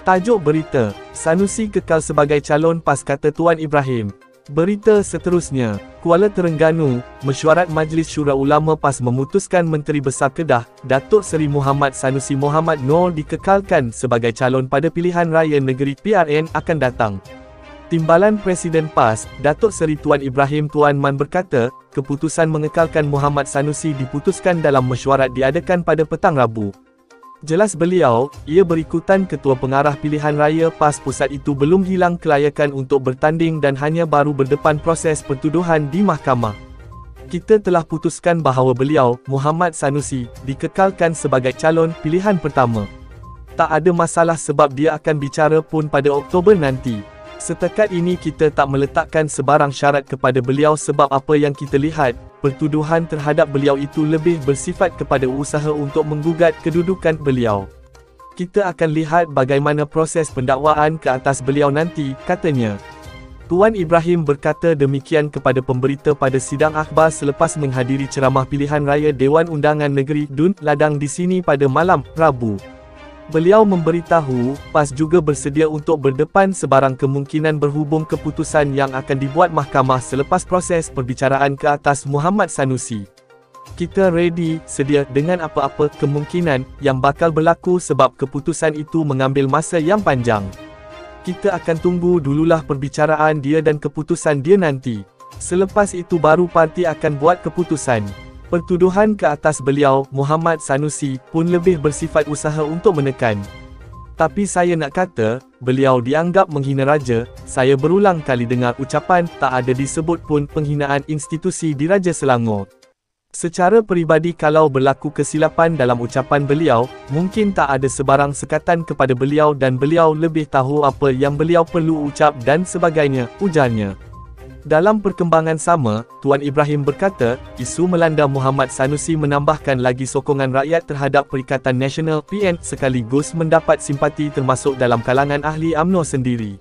Tajuk berita, Sanusi kekal sebagai calon PAS kata Tuan Ibrahim. Berita seterusnya, Kuala Terengganu, Mesyuarat Majlis Syura Ulama PAS memutuskan Menteri Besar Kedah, Datuk Seri Muhammad Sanusi Mohamad Noor dikekalkan sebagai calon pada pilihan raya negeri PRN akan datang. Timbalan Presiden PAS, Datuk Seri Tuan Ibrahim Tuan Man berkata, keputusan mengekalkan Muhammad Sanusi diputuskan dalam mesyuarat diadakan pada petang Rabu. Jelas beliau, ia berikutan Ketua Pengarah Pilihan Raya PAS Pusat itu belum hilang kelayakan untuk bertanding dan hanya baru berdepan proses pertuduhan di mahkamah. Kita telah putuskan bahawa beliau, Muhammad Sanusi, dikekalkan sebagai calon pilihan pertama. Tak ada masalah sebab dia akan bicara pun pada Oktober nanti. Setakat ini kita tak meletakkan sebarang syarat kepada beliau sebab apa yang kita lihat, pertuduhan terhadap beliau itu lebih bersifat kepada usaha untuk menggugat kedudukan beliau. Kita akan lihat bagaimana proses pendakwaan ke atas beliau nanti, katanya. Tuan Ibrahim berkata demikian kepada pemberita pada sidang akhbar selepas menghadiri ceramah pilihan raya Dewan Undangan Negeri Dun Ladang di sini pada malam Rabu. Beliau memberitahu, PAS juga bersedia untuk berdepan sebarang kemungkinan berhubung keputusan yang akan dibuat mahkamah selepas proses perbicaraan ke atas Muhammad Sanusi. Kita ready, sedia dengan apa-apa kemungkinan yang bakal berlaku sebab keputusan itu mengambil masa yang panjang. Kita akan tunggu dululah perbicaraan dia dan keputusan dia nanti. Selepas itu baru parti akan buat keputusan. Pertuduhan ke atas beliau, Muhammad Sanusi, pun lebih bersifat usaha untuk menekan. Tapi saya nak kata, beliau dianggap menghina raja. Saya berulang kali dengar ucapan, tak ada disebut pun penghinaan institusi di Raja Selangor. Secara peribadi kalau berlaku kesilapan dalam ucapan beliau, mungkin tak ada sebarang sekatan kepada beliau dan beliau lebih tahu apa yang beliau perlu ucap dan sebagainya, ujarnya. Dalam perkembangan sama, Tuan Ibrahim berkata, isu melanda Muhammad Sanusi menambahkan lagi sokongan rakyat terhadap Perikatan Nasional PN sekaligus mendapat simpati termasuk dalam kalangan ahli UMNO sendiri.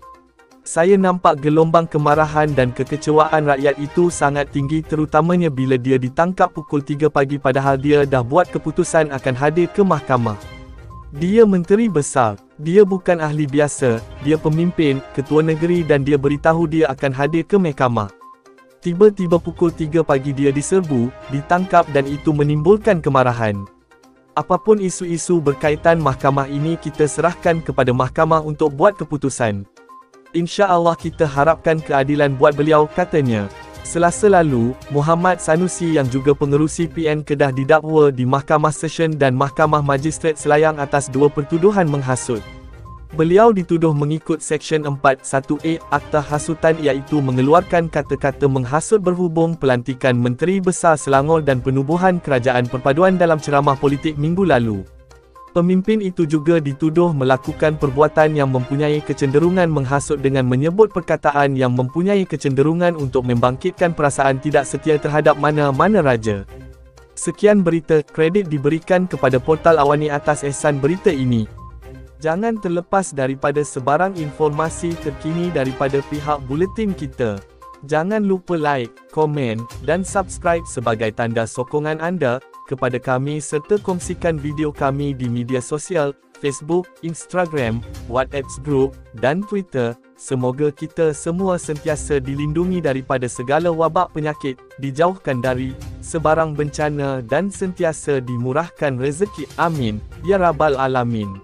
Saya nampak gelombang kemarahan dan kekecewaan rakyat itu sangat tinggi terutamanya bila dia ditangkap pukul 3 pagi padahal dia dah buat keputusan akan hadir ke mahkamah. Dia menteri besar, dia bukan ahli biasa, dia pemimpin, ketua negeri dan dia beritahu dia akan hadir ke mahkamah. Tiba-tiba pukul 3 pagi dia diserbu, ditangkap dan itu menimbulkan kemarahan. Apapun isu-isu berkaitan mahkamah ini kita serahkan kepada mahkamah untuk buat keputusan. InsyaAllah kita harapkan keadilan buat beliau, katanya. Selasa lalu, Muhammad Sanusi yang juga pengerusi PN Kedah didakwa di Mahkamah Session dan Mahkamah Magistrate Selayang atas dua pertuduhan menghasut. Beliau dituduh mengikut Seksyen 41A Akta Hasutan iaitu mengeluarkan kata-kata menghasut berhubung pelantikan Menteri Besar Selangor dan penubuhan Kerajaan Perpaduan dalam ceramah politik minggu lalu. Pemimpin itu juga dituduh melakukan perbuatan yang mempunyai kecenderungan menghasut dengan menyebut perkataan yang mempunyai kecenderungan untuk membangkitkan perasaan tidak setia terhadap mana-mana raja. Sekian berita, kredit diberikan kepada portal Awani atas ihsan berita ini. Jangan terlepas daripada sebarang informasi terkini daripada pihak buletin kita. Jangan lupa like, komen, dan subscribe sebagai tanda sokongan anda kepada kami serta kongsikan video kami di media sosial, Facebook, Instagram, WhatsApp group, dan Twitter. Semoga kita semua sentiasa dilindungi daripada segala wabak penyakit, dijauhkan dari sebarang bencana dan sentiasa dimurahkan rezeki. Amin, ya Rabbal Alamin.